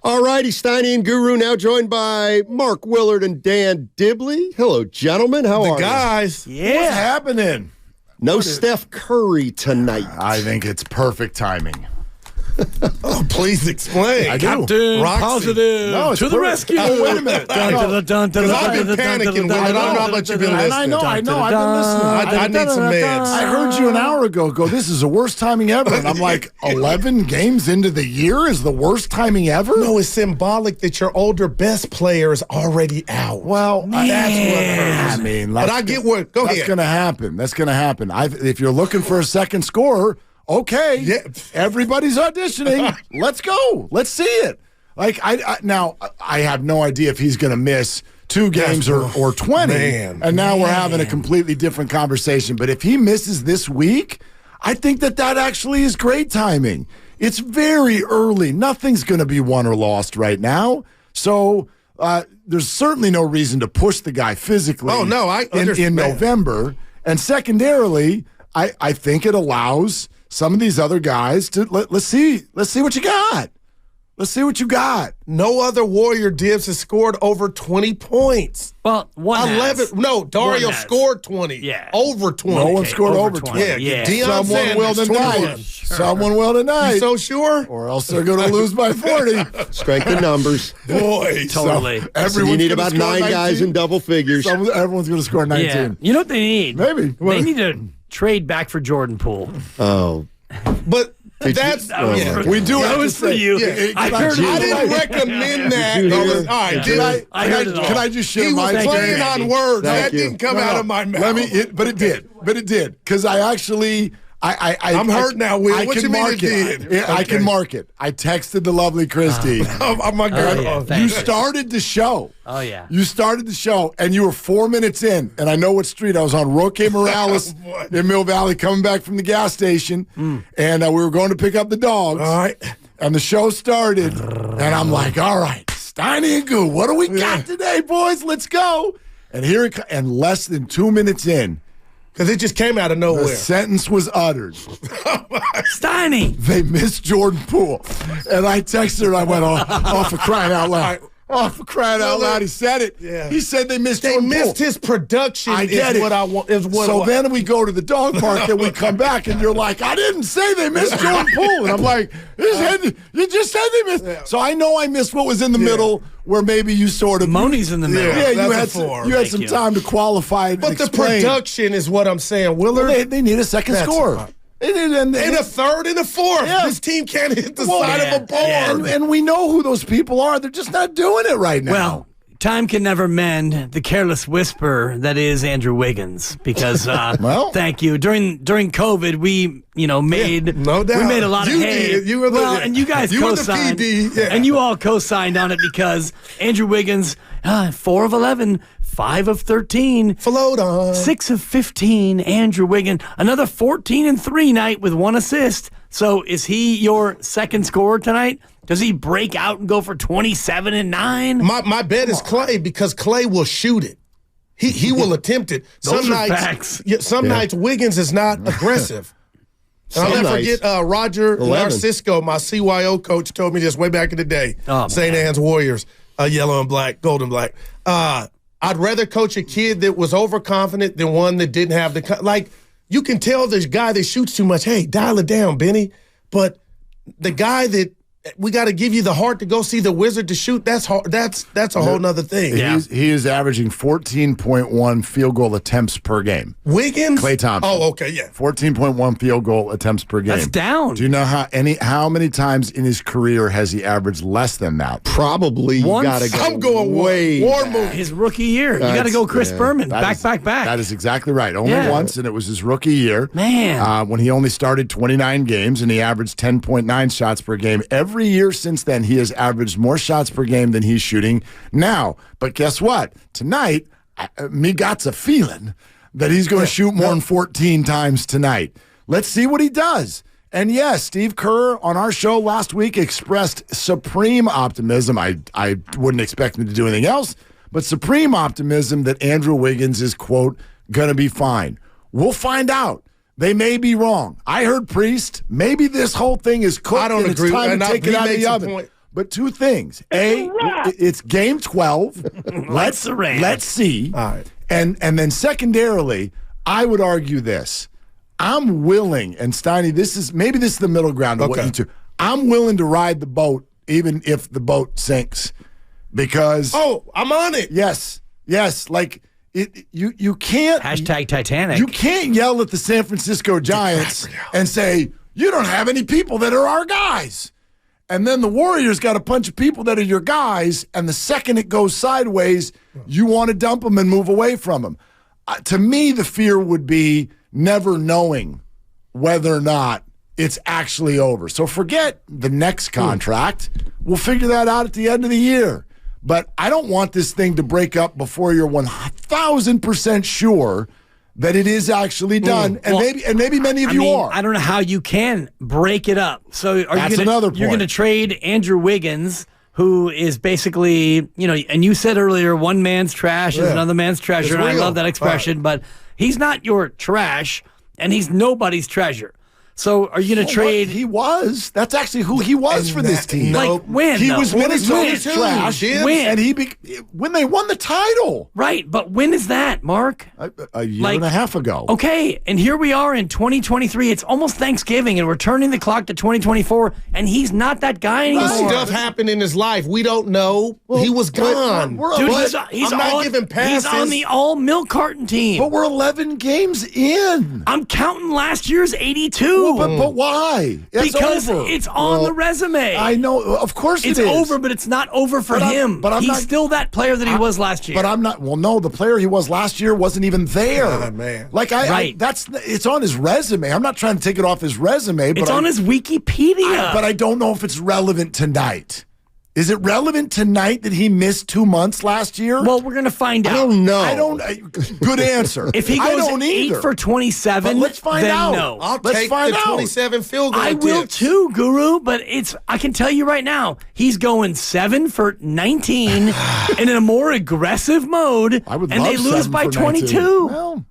All righty, Steiny and Guru now joined by Mark Willard and Dan Dibley. Hello, gentlemen. How are you? Guys, what's happening? No Steph Curry tonight. I think it's perfect timing. Oh, please explain. Captain Positive to the rescue. Oh, wait a minute. Because I've been panicking with it. I don't know how much you've been listening. I know. I've been listening. I need some meds. I heard you an hour ago go, this is the worst timing ever. And I'm like, 11 games into the year is the worst timing ever? No, it's symbolic that your older best player is already out. Well, that's what hurts. I mean, but I get what. Go ahead. That's going to happen. If you're looking for a second scorer, okay, yeah. Everybody's auditioning. Let's go. Let's see it. Like now, I have no idea if he's going to miss 2 games or 20. Now we're having a completely different conversation. But if he misses this week, I think that actually is great timing. It's very early. Nothing's going to be won or lost right now. So there's certainly no reason to push the guy physically. Oh no, I in November. And secondarily, I think it allows some of these other guys to let's see what you got. Let's see what you got. No other Warrior Dibs has scored over 20 points. Well, 11. No, Dario scored 20. Yeah. Over 20. No one scored over 20. Yeah. Someone will tonight. Someone will tonight. You so sure? Or else they're going to lose by 40. Strength in numbers. Boy. Totally. So you need about 9 guys in double figures. Everyone's going to score 19. Yeah. You know what they need? Maybe. They need to trade back for Jordan Poole. Oh. But that's we do. That was for you. Yeah. I didn't recommend that. All right, can I just share my? He was playing on words. That didn't come out of my mouth. But it did. Because I actually. I'm hurt now, Will. What you mean it did? I can mark it. I texted the lovely Christy. Oh my God! You started the show. Oh yeah. You started the show, and you were 4 minutes in, and I know what street I was on. Roque Morales in Mill Valley, coming back from the gas station, and we were going to pick up the dogs. All right. And the show started, and I'm like, all right, Steiny and Guru, what do we got today, boys? Let's go. And here it comes, and less than 2 minutes in. Because it just came out of nowhere. The sentence was uttered. Steiny. They missed Jordan Poole. And I texted her and I went, off for crying out loud. Oh, for crying out loud. He said it. Yeah. He said they missed Jordan Poole. They missed his production. I get it. What I want. So then we go to the dog park and we come back and you're like, I didn't say they missed Jordan Poole. And I'm like, you just said they missed. Yeah. So I know I missed what was in the middle where maybe you sort of. Moni's in the middle. Yeah, you had some time to qualify it. But the production is what I'm saying, Willard. Well, they need a second score. And a third and a fourth. Yeah. This team can't hit the side of a board. And we know who those people are. They're just not doing it right now. Well, time can never mend the careless whisper that is Andrew Wiggins. Because, thank you. During COVID, we made no doubt. We made a lot of hay. You were and you guys co-signed. And you all co-signed on it because Andrew Wiggins, 4 of 11. 5 of 13. Float on. 6 of 15. Andrew Wiggins. Another 14-3 night with 1 assist. So is he your second scorer tonight? Does he break out and go for 27 and 9? My bet is Clay because Clay will shoot it. He will attempt it. Those are facts. Some nights Wiggins is not aggressive. I'll never forget Roger Narcisco, my CYO coach, told me this way back in the day. St. Anne's Warriors, yellow and black, gold and black. I'd rather coach a kid that was overconfident than one that didn't have the you can tell this guy that shoots too much, hey, dial it down, Benny. But the guy that we got to give you the heart to go see the Wizard to shoot, that's hard. That's a whole nother thing. He is averaging 14.1 field goal attempts per game. Wiggins? Klay Thompson. Oh, okay, yeah. 14.1 field goal attempts per game. That's down. Do you know how many times in his career has he averaged less than that? Probably. Once. You gotta go. I'm going way back. His rookie year. You got to go Chris Berman. Back. That is exactly right. Only once, and it was his rookie year. Man. When he only started 29 games, and he averaged 10.9 shots per game. Every year since then, he has averaged more shots per game than he's shooting now. But guess what? Tonight, me got's a feeling that he's going to shoot more than 14 times tonight. Let's see what he does. And yes, Steve Kerr on our show last week expressed supreme optimism. I wouldn't expect him to do anything else, but supreme optimism that Andrew Wiggins is, quote, going to be fine. We'll find out. They may be wrong. I heard Priest. Maybe this whole thing is cooked. I don't and agree. It's time to take it out of the oven. But two things. A, it's game 12. Let's see. All right. And then secondarily, I would argue this. I'm willing, and Steiny, this is the middle ground of what you do. I'm willing to ride the boat even if the boat sinks. Because I'm on it. Yes. Like you can't #Titanic. You can't yell at the San Francisco Giants and say, you don't have any people that are our guys. And then the Warriors got a bunch of people that are your guys, and the second it goes sideways, you want to dump them and move away from them. To me, the fear would be never knowing whether or not it's actually over. So forget the next contract. We'll figure that out at the end of the year. But I don't want this thing to break up before you're 1,000% sure that it is actually done, and maybe many of you are. I don't know how you can break it up. So That's another point. You're going to trade Andrew Wiggins, who is basically, and you said earlier, one man's trash is another man's treasure, and I love that expression, but he's not your trash, and he's nobody's treasure. So are you going to trade? He was. That's actually who he was for this team. Like when? He was Minnesota's trash. When? And when they won the title. Right, but when is that, Mark? A year and a half ago. Okay, and here we are in 2023. It's almost Thanksgiving, and we're turning the clock to 2024, and he's not that guy anymore. Stuff happened in his life. We don't know. He was gone. Dude, he's not giving passes. He's on the all milk carton team. But we're 11 games in. I'm counting last year's 82. But why? Because it's on the resume. I know. Of course it's over, but it's not over for him. He's still that player that he was last year. But I'm not. Well, no, the player he was last year wasn't even there. God, man. Like it's on his resume. I'm not trying to take it off his resume. But it's on his Wikipedia. But I don't know if it's relevant tonight. Is it relevant tonight that he missed 2 months last year? Well, we're going to find out. I don't know. I don't. Good answer. If he goes 8 for 27, but let's find out. No. I'll take the 27 field goal I will too, Guru. But I can tell you right now, he's going 7 for 19 and in a more aggressive mode. I would and love they lose 7 by for 22. Well,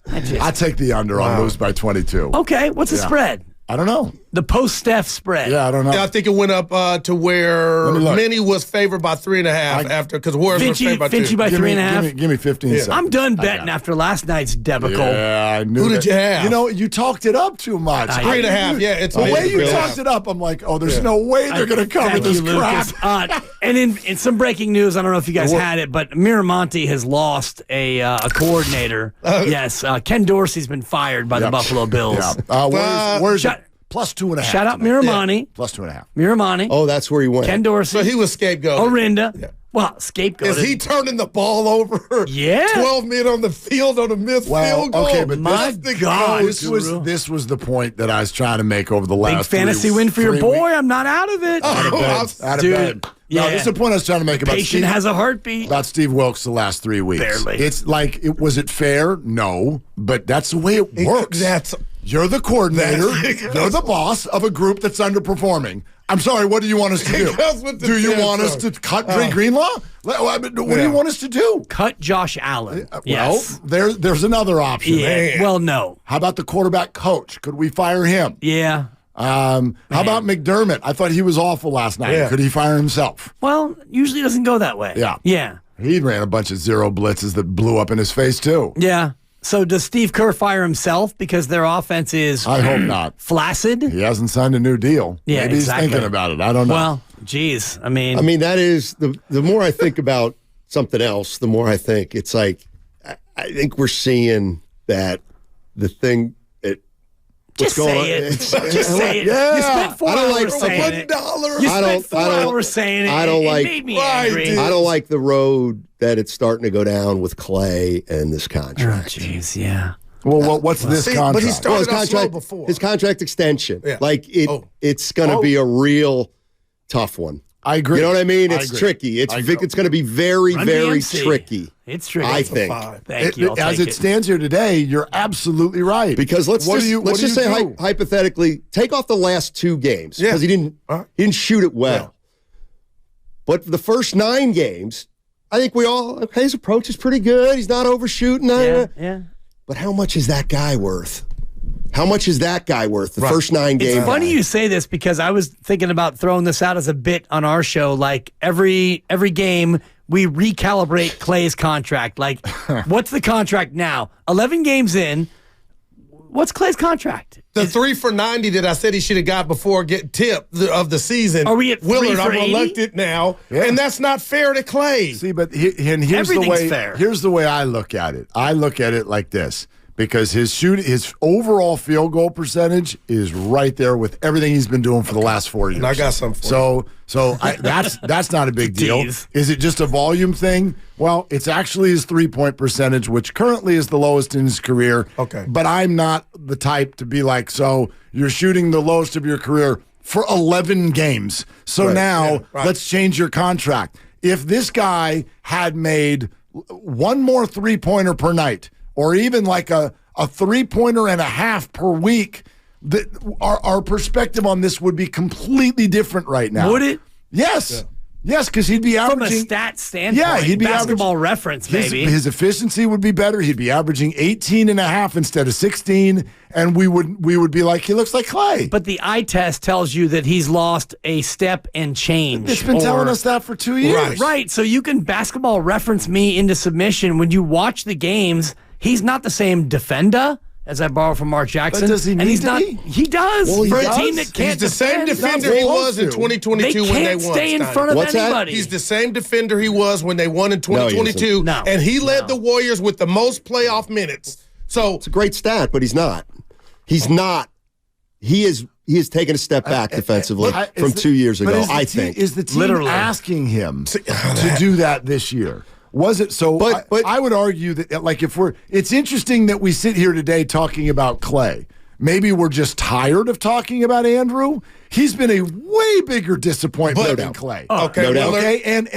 I take the under on lose by 22. Okay, what's the spread? I don't know. The post-Steph spread. Yeah, I don't know. Yeah, I think it went up to where Minnie was favored by 3.5 after, because Warriors were favored by 2. Finchie by 3.5. Give me 15 seconds. I'm done betting after last night's debacle. Yeah, I knew Who did you have? You talked it up too much. 3.5. Yeah, it's the way you talked it up. I'm like, there's no way they're going to cover this crap. And in some breaking news, I don't know if you guys had it, but Miramonte has lost a coordinator. Yes, Ken Dorsey's been fired by the Buffalo Bills. Yeah. Where's plus 2.5? Shout out Miramonte. Yeah. Plus 2.5. Miramonte. Oh, that's where he went. Ken Dorsey. So he was scapegoated. Orinda. Yeah. Well, scapegoated. Is he turning the ball over? Yeah. 12 men on the field on a missed field goal. Okay, but my God, this was the point that I was trying to make over the last big fantasy win for your boy. I'm not out of it. Out of bed. Yeah. No, this is the point I was trying to make about Patient has a heartbeat. About Steve Wilkes the last 3 weeks. Barely. It's like, was it fair? No, but that's the way it works. You're the coordinator. You're the boss of a group that's underperforming. I'm sorry, what do you want us to do? Do you want us to cut Dre Greenlaw? What do you want us to do? Cut Josh Allen. Yes. Well, there's another option. Yeah. Well, no. How about the quarterback coach? Could we fire him? Yeah. How about McDermott? I thought he was awful last night. Yeah. Could he fire himself? Well, usually it doesn't go that way. Yeah. Yeah. He ran a bunch of zero blitzes that blew up in his face, too. Yeah. So does Steve Kerr fire himself because their offense is I hope not. Flaccid? He hasn't signed a new deal. Yeah, Maybe he's thinking about it. I don't know. Well, geez. I mean, that is the more I think about something else, the more I think it's like I think we're seeing that the thing just say it. Just say it. Yeah. You spent 4 hours saying it. $1. You spent 4 hours saying it. I don't like. It made me angry. I don't like the road that it's starting to go down with Clay and this contract. Jeez, yeah. Well, what's this contract? But he started off slow before. His contract extension. Yeah. Like it's going to be a real tough one. I agree. You know what I mean? It's tricky. It's going to be very, very tricky. It's tricky. I think. Thank you. As it stands here today, you're absolutely right. Because let's just say hypothetically, take off the last 2 games because he didn't shoot it well. Yeah. But the first 9 games, I think his approach is pretty good. He's not overshooting. Yeah. But how much is that guy worth? How much is that guy worth? The first 9 games. It's funny you say this because I was thinking about throwing this out as a bit on our show. Like every game, we recalibrate Clay's contract. Like, what's the contract now? 11 games in, what's Clay's contract? The 3 for 90 that I said he should have got before get tip of the season. Are we at 3 Willard, for I'm 80? reluctant now, and that's not fair to Clay. See, but here's the way. Fair. Here's the way I look at it. I look at it like this. Because his overall field goal percentage is right there with everything he's been doing for the last 4 years. And I got something for you. That's not a big deal. Tease. Is it just a volume thing? Well, it's actually his 3-point percentage, which currently is the lowest in his career. Okay. But I'm not the type to be like, so you're shooting the lowest of your career for 11 games. So let's change your contract. If this guy had made one more 3-pointer per night, or even like a 3-pointer and a half per week, our perspective on this would be completely different right now. Would it? Yes. Yeah. Yes, because he'd be averaging. From a stat standpoint, he'd be basketball reference, maybe. His efficiency would be better. He'd be averaging 18 and a half instead of 16, and we would be like, he looks like Clay. But the eye test tells you that he's lost a step and change. It's been telling us that for 2 years. Right. So you can basketball reference me into submission. When you watch the games, he's not the same defender, as I borrow from Mark Jackson. But does he need to be? He does. Well, for he a does. team that can't He's the same defender he was in 2022 when they won. They can't stay in front of anybody. He's the same defender he was when they won in 2022. No, and he led the Warriors with the most playoff minutes. So it's a great stat, but he's not. He's not. He is taken a step back defensively from 2 years ago, I think. Is the team asking him to do that this year? Was it so? But I would argue that, like, it's interesting that we sit here today talking about Clay. Maybe we're just tired of talking about Andrew. He's been a way bigger disappointment than Clay. Okay, And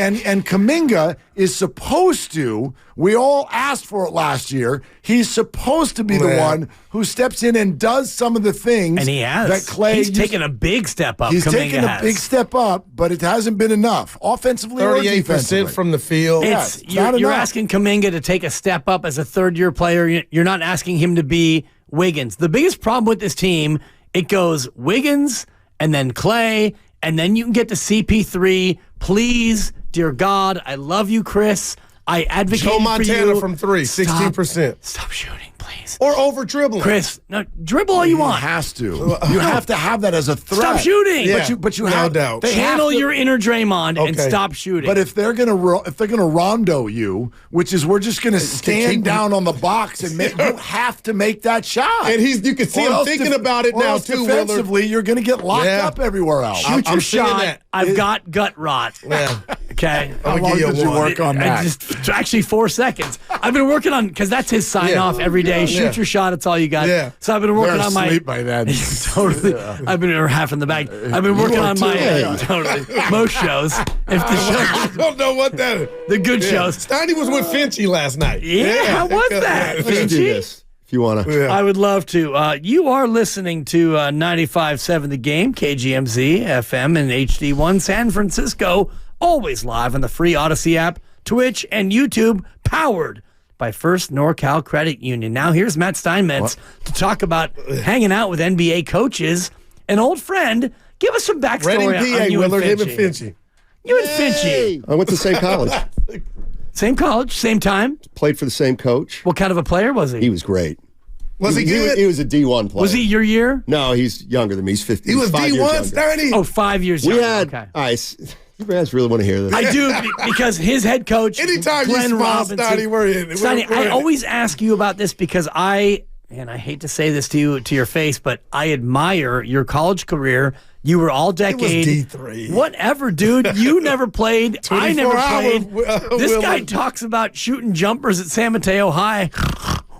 Kuminga is supposed to. We all asked for it last year. He's supposed to be the one who steps in and does some of the things. And he has. That Clay. He's taken a big step up. He's taken a big step up, but it hasn't been enough offensively or defensively. 38% from the field. You're asking Kuminga to take a step up as a third-year player. You're not asking him to be Wiggins. The biggest problem with this team, it goes Wiggins and then Clay, and then you can get to CP3. Please, dear God, I love you, Chris. I advocate Joe for you. Montana from 3, 16%. Stop shooting, please. Or over dribbling. Chris, no, dribble all you want. Has to. You have to have that as a threat. Stop shooting. Yeah, but you no have doubt. They Channel your inner Draymond and stop shooting. But if they're gonna rondo you, which is we're just gonna stand down on the box and you have to make that shot. And you can see him thinking about it now too. Defensively, you're gonna get locked up everywhere else. Shoot your shot. I've got gut rot. Yeah. Okay. How long did you work on that? Actually, 4 seconds. I've been working on, because that's his sign off every day. Shoot your shot. It's all you got. Yeah. So I've been working on my. By then. Totally. I've been half in the bag. I've been working on my. Totally. Most shows. If the I don't know what that is. The good shows. Steiny was with Finchy last night. Yeah. How was that? We can do this if you want to. I would love to. You are listening to 95.7 The Game, KGMZ, FM, and HD1 San Francisco. Always live on the free Odyssey app, Twitch, and YouTube, powered by First NorCal Credit Union. Now here's Matt Steinmetz to talk about hanging out with NBA coaches. An old friend. Give us some backstory on you Willard, and him and Finchy. Finchy. You and Finchy. I went to the same college. Same college, same time. Played for the same coach. What kind of a player was he? He was great. Was he good? He was a D1 player. Was he your year? No, he's younger than me. He's 50. He was D1, Steiny? Oh, 5 years We younger. had. Okay. All right. You guys really want to hear this? I do, because his head coach, Anytime Glenn you smile, Robinson. Steiny, we're in. Steiny, I always ask you about this because and I hate to say this to you, to your face, but I admire your college career. You were all decade. It was D3. Whatever, dude. You never played. I never played. This guy Willard. talks about shooting jumpers at San Mateo High.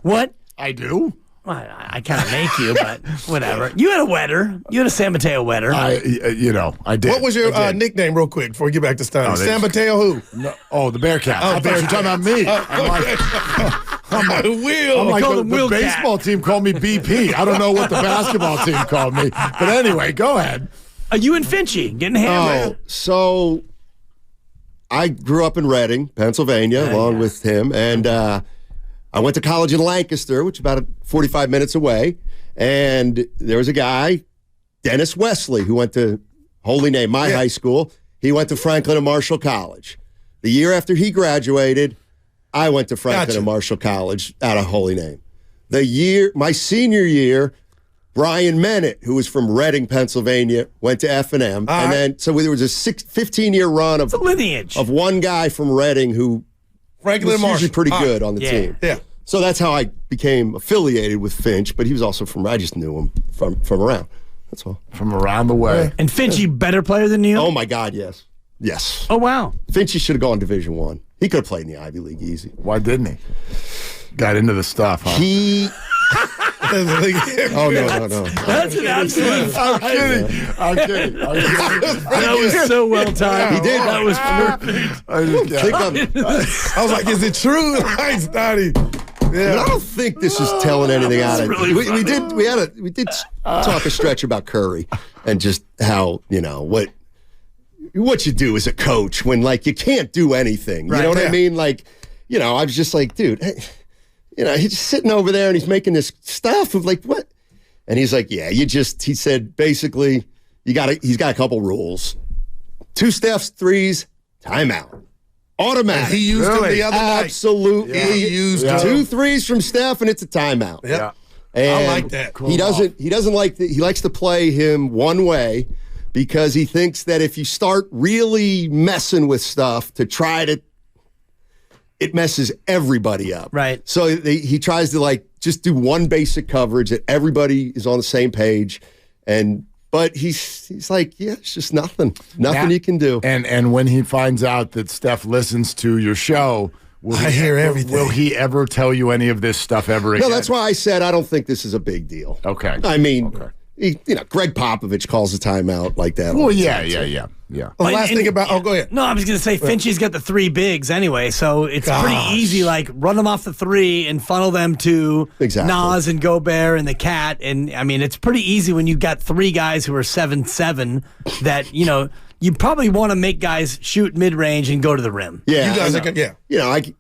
What? I do. Well, I kind of make you, but whatever. You had a wetter. You had a San Mateo wetter. I did. What was your nickname, real quick, before we get back to Steiny? San Mateo who? No, the Bearcat. I thought you were talking about me. I'm like, Will. I'm like call the him Will baseball team called me BP. I don't know what the basketball team called me. But anyway, go ahead. Are you and Finchy getting hammered? So I grew up in Reading, Pennsylvania, along with him, and I went to college in Lancaster, which is about 45 minutes away, and there was a guy, Dennis Wesley, who went to Holy Name, my high school. He went to Franklin and Marshall College. The year after he graduated, I went to Franklin and Marshall College out of Holy Name. My senior year, Brian Mennett, who was from Reading, Pennsylvania, went to F&M. And then, so there was a 15-year run of lineage of one guy from Reading who was usually pretty good on the team. Yeah. So that's how I became affiliated with Finch, but he was also I just knew him from around. That's all. From around the way. And Finchy, better player than you? Oh, my God, yes. Yes. Oh, wow. Finchy should have gone Division I. He could have played in the Ivy League easy. Why didn't he? Got into the stuff, huh? He... Oh, no. That's an absolute... I'm kidding. That was so well timed. He did. That was perfect. I was like, is it true? Nice, Donnie. Yeah. I don't think this is telling anything out of really we did talk a stretch about Curry and just how, what you do as a coach when, like, you can't do anything. You know what I mean? Like, I was just like, dude, hey, he's just sitting over there and he's making this stuff of like, what? And he's like, yeah, he said, basically, he's got a couple rules. 2 Steph's threes, timeout. Automatic. And he used them the other night. Absolutely. Yeah. He used 2 threes from Steph and it's a timeout. Yeah. And I like that. Cool. He doesn't like he likes to play him one way because he thinks that if you start really messing with stuff to try to, it messes everybody up. Right. So he tries to just do one basic coverage that everybody is on the same page. But he's like, yeah, it's just nothing you can do. And when he finds out that Steph listens to your show, will he ever tell you any of this stuff ever again? No, that's why I said I don't think this is a big deal. Okay. I mean, Greg Popovich calls a timeout like that. Well, yeah. The last thing about, go ahead. No, I was going to say Finchy's got the 3 bigs anyway, so it's pretty easy. Like, run them off the 3 and funnel them to Nas and Gobert and the Cat. And I mean, it's pretty easy when you've got 3 guys who are 7'7" that you probably want to make guys shoot mid range and go to the rim. Yeah, you guys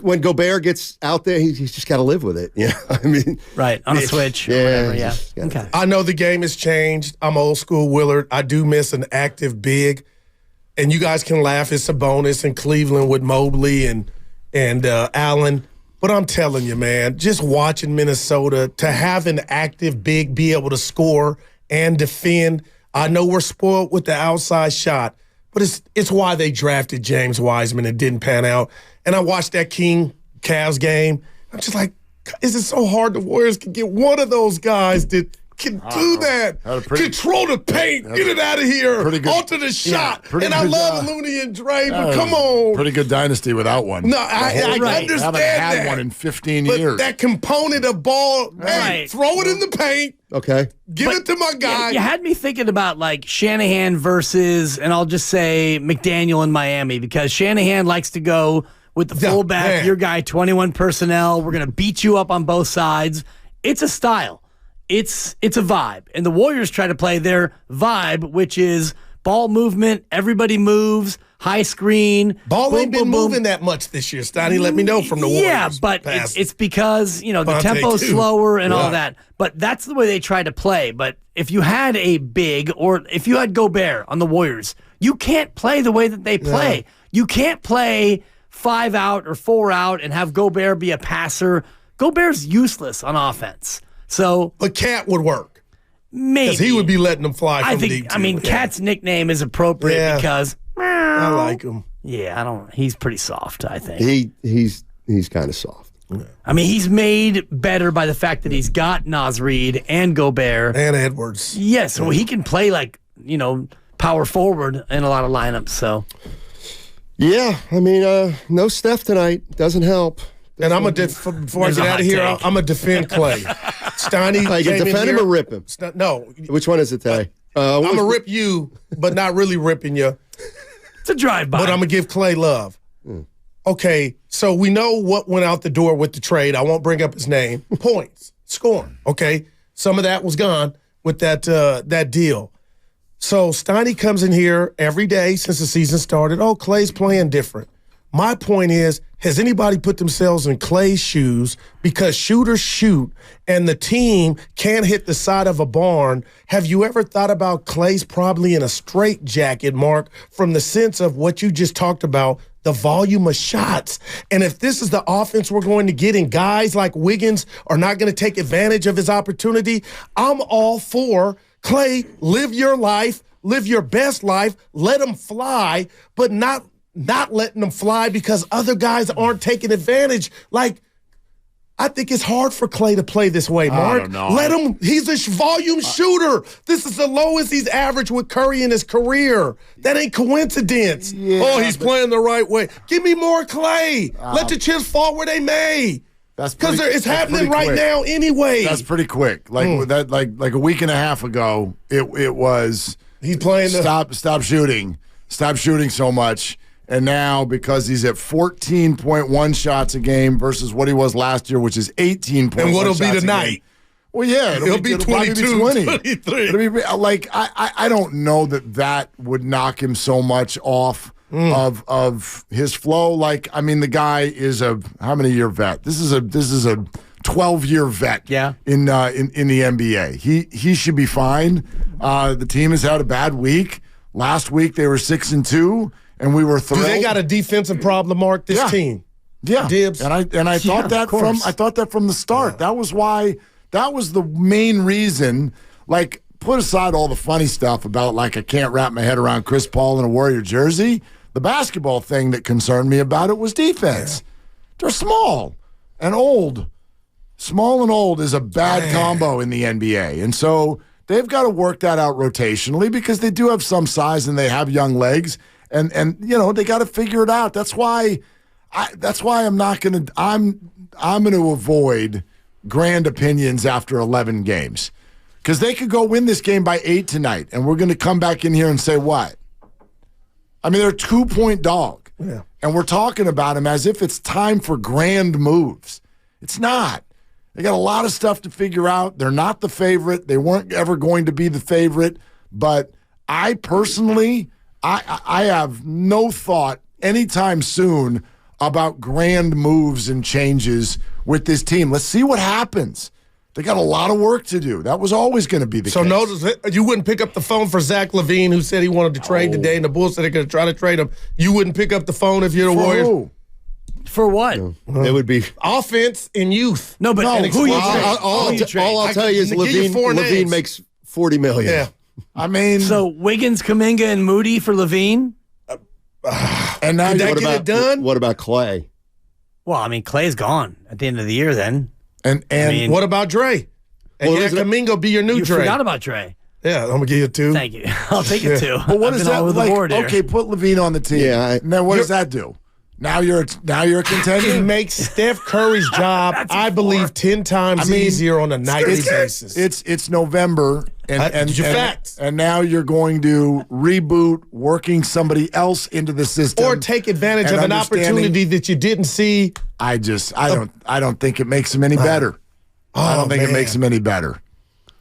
when Gobert gets out there, he's just got to live with it. Yeah, I mean, right on a switch or whatever. Yeah. Okay. I know the game has changed. I'm old school Willard. I do miss an active big, and you guys can laugh at Sabonis and Cleveland with Mobley and Allen. But I'm telling you, man, just watching Minnesota to have an active big be able to score and defend. I know we're spoiled with the outside shot, but it's why they drafted James Wiseman and didn't pan out. And I watched that King-Cavs game. I'm just like, is it so hard the Warriors can get one of those guys that can do that? Control the paint, get it out of here, onto the shot. And I love Looney and Dre, but come on. Pretty good dynasty without one. No, I understand haven't had one in 15 years. That component of ball, hey, throw it in the paint. Okay. Give it to my guy. You had me thinking about like Shanahan versus, and I'll just say McDaniel in Miami, because Shanahan likes to go with the fullback, your guy, 21 personnel. We're going to beat you up on both sides. It's a style. It's a vibe. And the Warriors try to play their vibe, which is ball movement, everybody moves, high screen. Ball ain't been moving that much this year, Steiny. Let me know from the Warriors. Yeah, but it's because, the tempo's slower and all that. But that's the way they try to play. But if you had a big, or if you had Gobert on the Warriors, you can't play the way that they play. Yeah. You can't play 5 out or 4 out and have Gobert be a passer. Gobert's useless on offense. So, but Cat would work. Maybe. Because he would be letting them fly from deep. Cat's nickname is appropriate because I like him. Yeah, he's pretty soft, I think. He's kind of soft. Yeah. I mean, he's made better by the fact that he's got Naz Reid and Gobert. And Edwards. Yes, so he can play power forward in a lot of lineups, so. Yeah, I mean, no Steph tonight. Doesn't help. And I'm before I get out of here, I'm going to defend Clay. Steiny, you can defend him or rip him? No. Which one is it today? I'm going to rip you, but not really ripping you. It's a drive-by. But I'm going to give Clay love. Okay, so we know what went out the door with the trade. I won't bring up his name. Points, scoring. Okay, some of that was gone with that deal. So Steiny comes in here every day since the season started. Oh, Clay's playing different. My point is, has anybody put themselves in Klay's shoes because shooters shoot and the team can't hit the side of a barn? Have you ever thought about Klay's probably in a straitjacket, Mark, from the sense of what you just talked about, the volume of shots? And if this is the offense we're going to get and guys like Wiggins are not going to take advantage of his opportunity, I'm all for Klay, live your life, live your best life, let them fly, but not letting them fly because other guys aren't taking advantage. Like, I think it's hard for Klay to play this way, Mark. I don't know. Let him. He's a volume shooter. This is the lowest he's averaged with Curry in his career. That ain't coincidence. Yeah, he's playing the right way. Give me more Klay. Let the chips fall where they may. Because it's happening right now anyway. That's pretty quick. Like that. Like a week and a half ago, it was. He's playing. Stop shooting. Stop shooting so much. And now, because he's at 14.1 shots a game versus what he was last year, which is 18.1 and what'll shots be tonight? Well, yeah, it'll be 22, 23. It'll be, like, I don't know that would knock him so much off of his flow. Like, I mean, the guy is a how many year vet? This is a 12-year vet. Yeah. In the NBA, he should be fine. The team has had a bad week. Last week they were 6-2. And we were thrilled. Do they got a defensive problem, Mark? This team, Dibs, and I thought that from the start. That was why. That was the main reason. Like, put aside all the funny stuff about like I can't wrap my head around Chris Paul in a Warrior jersey. The basketball thing that concerned me about it was defense. They're small and old. Small and old is a bad combo in the NBA, and so they've got to work that out rotationally because they do have some size and they have young legs. And you know, they got to figure it out. That's why I'm going to avoid grand opinions after 11 games. Cuz they could go win this game by 8 tonight and we're going to come back in here and say what? I mean, they're a 2-point dog. Yeah. And we're talking about them as if it's time for grand moves. It's not. They got a lot of stuff to figure out. They're not the favorite. They weren't ever going to be the favorite, but I personally I have no thought anytime soon about grand moves and changes with this team. Let's see what happens. They got a lot of work to do. That was always going to be the case. So notice you wouldn't pick up the phone for Zach LaVine, who said he wanted to trade today, and the Bulls said they're going to try to trade him. You wouldn't pick up the phone if you're the Warriors? Who? For what? It would be offense and youth. No, but who you trade? All I'll tell you is LaVine makes $40 million. Yeah. I mean, so Wiggins, Kuminga, and Moody for LaVine. And now did that get it done? What about Klay? Well, I mean, Klay's gone at the end of the year. Then, and I mean, what about Dre? And Kuminga be your new Dre. Forgot about Dre. Yeah, I'm gonna give you a 2. Thank you. I'll take it 2. But what is that like? Okay, put LaVine on the team. Yeah. Now what does that do? Now you're a contender. It makes Steph Curry's job, I believe, 10 times easier on a nightly basis. It's November, and now you're going to reboot working somebody else into the system, or take advantage of an opportunity that you didn't see. I don't think it makes him any better. I don't think it makes him any better.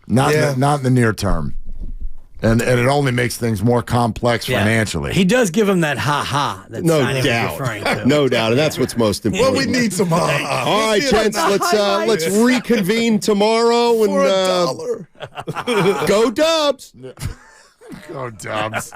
Not in the near term. And it only makes things more complex financially. He does give him that ha-ha that Steiny was referring to. No doubt, and that's what's most important. Well, we need some ha-ha. All right, gents, let's reconvene tomorrow for $1. Go Dubs. Go Dubs.